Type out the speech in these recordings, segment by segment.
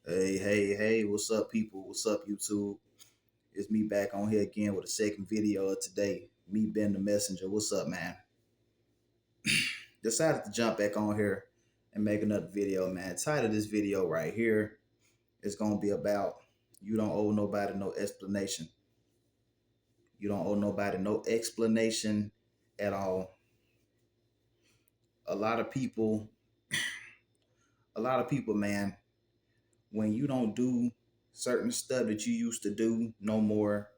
Hey, what's up, people? What's up, YouTube? It's me back on here again with a second video of today. Me, Ben the Messenger. What's up, man? Decided to jump back on here and make another video, man. Title of this video right here is going to be about you don't owe nobody no explanation. You don't owe nobody no explanation at all. A lot of people, man, when you don't do certain stuff that you used to do no more,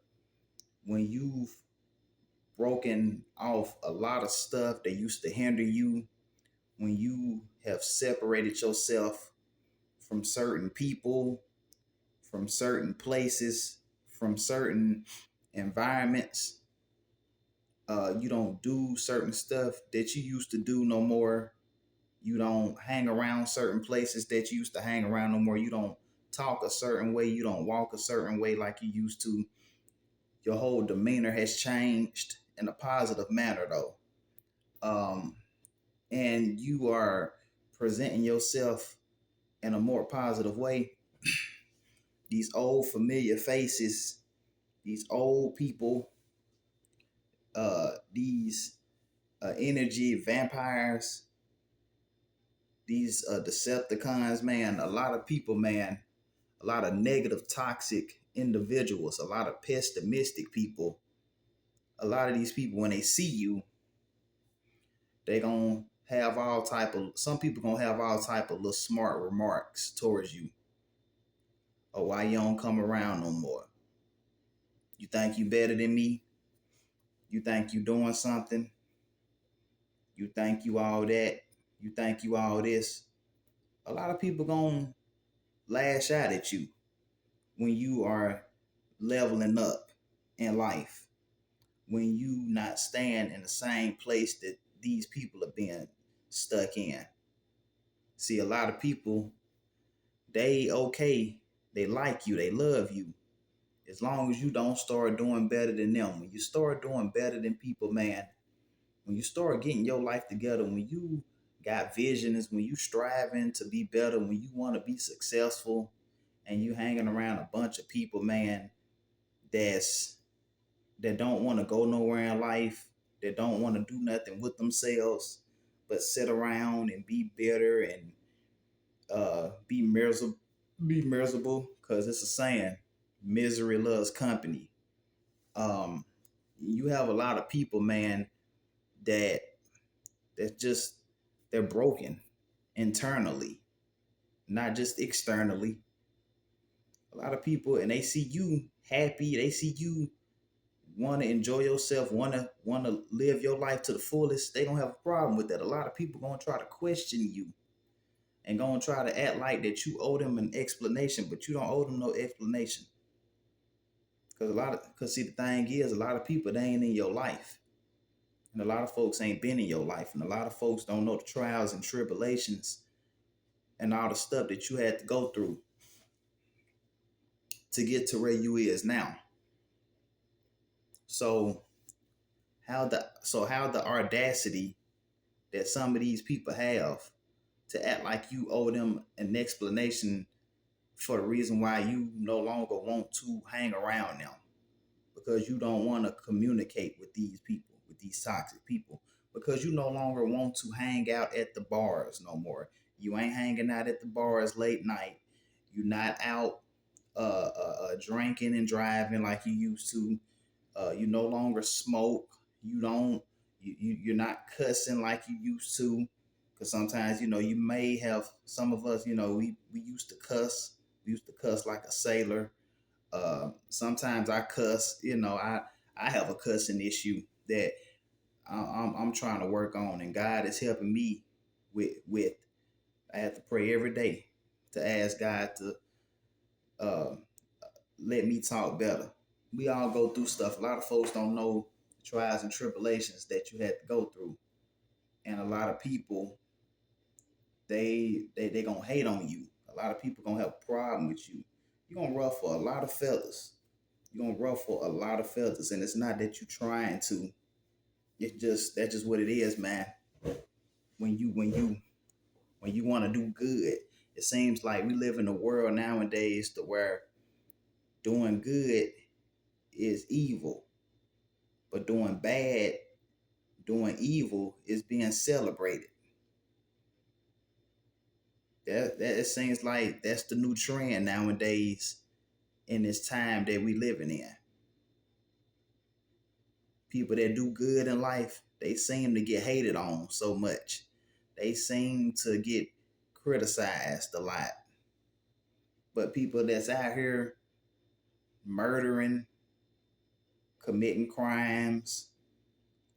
when you've broken off a lot of stuff that used to hinder you, when you have separated yourself from certain people, from certain places, from certain environments. You don't do certain stuff that you used to do no more. You don't hang around certain places that you used to hang around no more. You don't talk a certain way. You don't walk a certain way like you used to. Your whole demeanor has changed in a positive manner, though. And you are presenting yourself in a more positive way, these old familiar faces, these old people, these energy vampires, these Decepticons, man, a lot of people, man, a lot of negative, toxic individuals, a lot of pessimistic people. A lot of these people, when they see you, they gonna have all type of, some people gonna have all type of little smart remarks towards you. Or why you don't come around no more? You think you better than me? You think you doing something? You think you all that? You think you all this? A lot of people gonna lash out at you when you are leveling up in life. When you not staying in the same place that these people are being stuck in. See, a lot of people, they okay, they like you, they love you, as long as you don't start doing better than them. When you start doing better than people, man, when you start getting your life together, when you got visions, when you striving to be better, when you want to be successful, and you hanging around a bunch of people, man, that don't want to go nowhere in life, that don't want to do nothing with themselves, but sit around and be bitter and be miserable, because it's a saying, misery loves company. Um, you have a lot of people, man, that that just they're broken internally, not just externally. A lot of people, and they see you happy, they see you want to enjoy yourself, want to live your life to the fullest. They don't have a problem with that. A lot of people gonna try to question you and gonna try to act like that you owe them an explanation, but you don't owe them no explanation. Because see, the thing is, a lot of people, they ain't in your life. And a lot of folks ain't been in your life. And a lot of folks don't know the trials and tribulations and all the stuff that you had to go through to get to where you is now. So how the audacity that some of these people have to act like you owe them an explanation for the reason why you no longer want to hang around them, because you don't want to communicate with these people, with these toxic people, because you no longer want to hang out at the bars no more. You ain't hanging out at the bars late night. You're not out drinking and driving like you used to. You no longer smoke. You don't. You're not cussing like you used to. Because sometimes, you may have, some of us, we used to cuss. We used to cuss like a sailor. Sometimes I cuss. I have a cussing issue that I'm trying to work on, and God is helping me with. I have to pray every day to ask God to uh, let me talk better. We all go through stuff. A lot of folks don't know the trials and tribulations that you had to go through, and a lot of people, they gonna hate on you. A lot of people gonna have a problem with you. You're gonna ruffle a lot of feathers. You're gonna ruffle a lot of feathers, and it's not that you're trying to. It's just that's just what it is, man. When you want to do good, It seems like we live in a world nowadays to where doing good is evil, but doing evil is being celebrated. That it seems like that's the new trend nowadays in this time that we living in. People that do good in life, they seem to get hated on so much. They seem to get criticized a lot. But people that's out here murdering, committing crimes,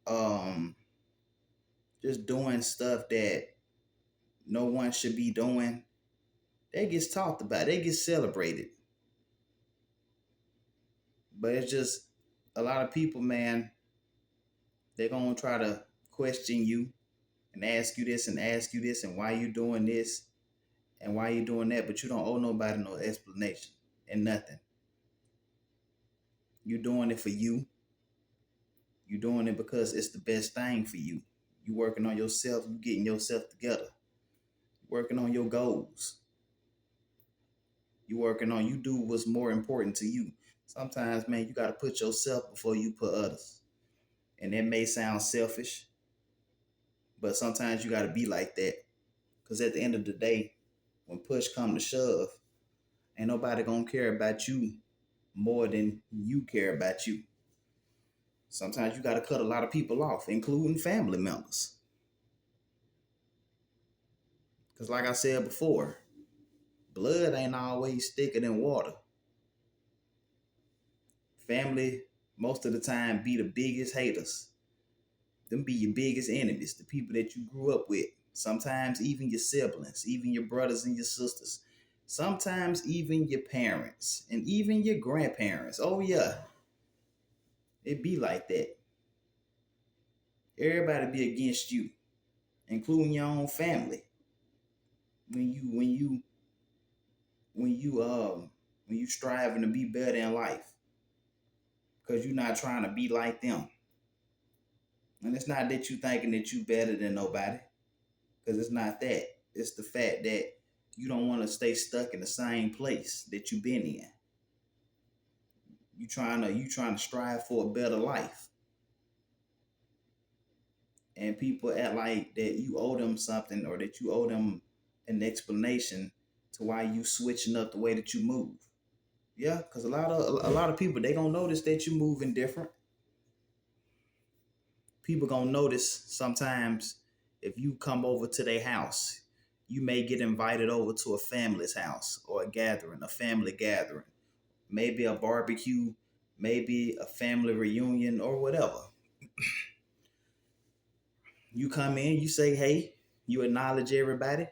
um, just doing stuff that no one should be doing, they gets talked about, they get celebrated. But it's just a lot of people, man, they're gonna try to question you and ask you this and ask you this and why you doing this and why you doing that, but you don't owe nobody no explanation and nothing. You doing it for you. You doing it because it's the best thing for you. You working on yourself, you getting yourself together, working on your goals. You working on you do what's more important to you. Sometimes, man, you gotta put yourself before you put others. And that may sound selfish, but sometimes you gotta be like that. Cause at the end of the day, when push come to shove, ain't nobody gonna care about you more than you care about you. Sometimes you gotta cut a lot of people off, including family members. Cause like I said before, blood ain't always thicker than water. Family, most of the time, be the biggest haters. Them be your biggest enemies, the people that you grew up with. Sometimes even your siblings, even your brothers and your sisters. Sometimes even your parents and even your grandparents. Oh yeah, it be like that. Everybody be against you, including your own family. When you when you when you when you striving to be better in life, because you're not trying to be like them. And it's not that you thinking that you better than nobody, because it's not that. It's the fact that you don't want to stay stuck in the same place that you've been in. You trying to strive for a better life. And people act like that you owe them something or that you owe them an explanation to why you switching up the way that you move. Yeah, because a lot of people, they gonna notice that you moving different. People gonna notice sometimes if you come over to their house, you may get invited over to a family's house or a gathering, a family gathering, maybe a barbecue, maybe a family reunion or whatever. You come in, you say hey, you acknowledge everybody,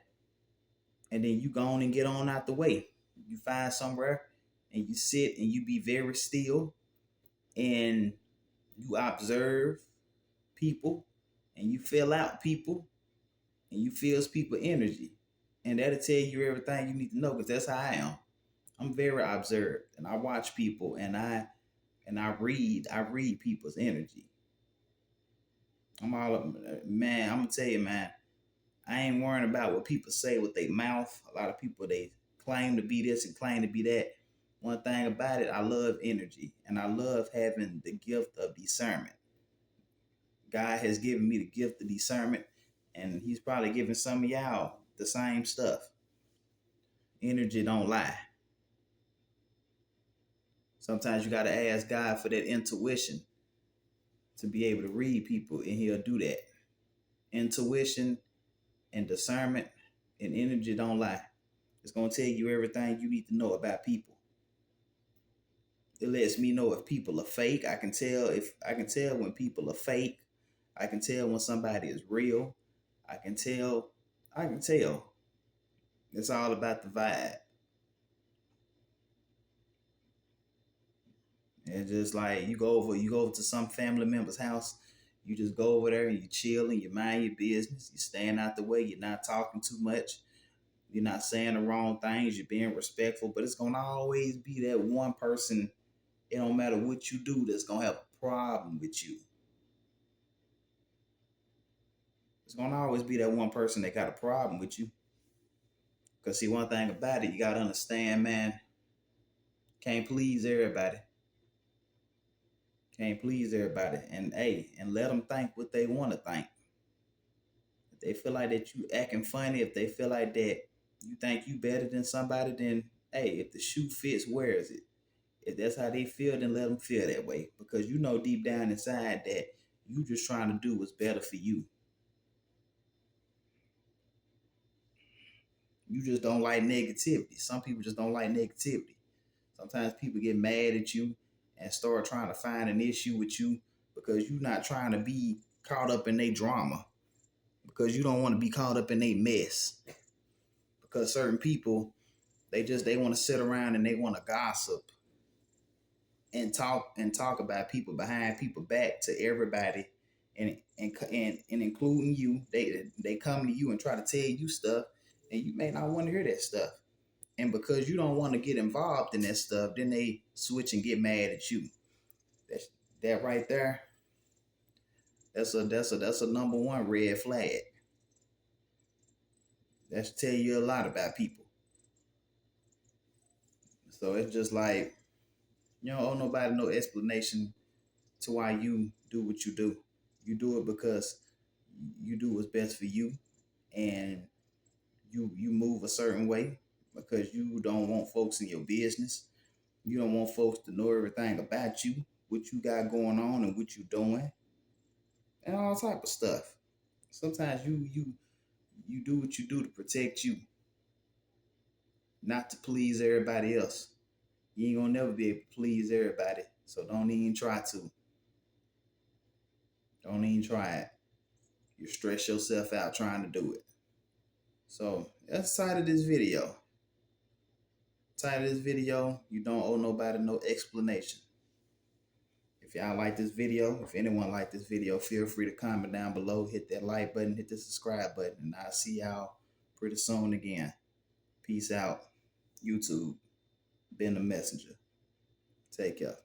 and then you go on and get on out the way. You find somewhere and you sit and you be very still and you observe people and you fill out people and you feels people energy. And that'll tell you everything you need to know because that's how I am. I'm very observed and I watch people and I read people's energy. I'm all man, I'm gonna tell you, man, I ain't worrying about what people say with their mouth. A lot of people they claim to be this and claim to be that. One thing about it, I love energy and I love having the gift of discernment. God has given me the gift of discernment, and He's probably giving some of y'all the same stuff. Energy don't lie. Sometimes you got to ask God for that intuition to be able to read people, and He'll do that. Intuition and discernment and energy don't lie. It's going to tell you everything you need to know about people. It lets me know if people are fake. I can tell when people are fake. I can tell when somebody is real. I can tell. I can tell. It's all about the vibe. And just like you go over to some family member's house, you just go over there and you chill and you mind your business. You're staying out the way. You're not talking too much. You're not saying the wrong things. You're being respectful. But it's gonna always be that one person. It don't matter what you do, that's gonna have a problem with you. It's gonna always be that one person that got a problem with you. Because see, one thing about it, you gotta understand, man, can't please everybody. Can't please everybody. And hey, and let them think what they want to think. If they feel like that you acting funny, if they feel like that you think you better than somebody, then hey, if the shoe fits, wears it. If that's how they feel, then let them feel that way. Because you know deep down inside that you just trying to do what's better for you. You just don't like negativity. Some people just don't like negativity. Sometimes people get mad at you and start trying to find an issue with you because you're not trying to be caught up in their drama. Because you don't want to be caught up in their mess. Because certain people, they want to sit around and they want to gossip and talk about people behind people back to everybody and including you. They come to you and try to tell you stuff and you may not want to hear that stuff. And because you don't want to get involved in that stuff, then they switch and get mad at you. That's that right there. That's a number one red flag. That's tell you a lot about people. So it's just like you don't owe nobody no explanation to why you do what you do. You do it because you do what's best for you, and you move a certain way because you don't want folks in your business. You don't want folks to know everything about you, what you got going on, and what you doing, and all type of stuff. Sometimes you do what you do to protect you, not to please everybody else. You ain't gonna never be able to please everybody, so don't even try to. Don't even try it. You stress yourself out trying to do it. So that's the title of this video. Title of this video, you don't owe nobody no explanation. If y'all like this video, if anyone like this video, feel free to comment down below, hit that like button, hit the subscribe button, and I'll see y'all pretty soon again. Peace out. YouTube, been the messenger. Take care.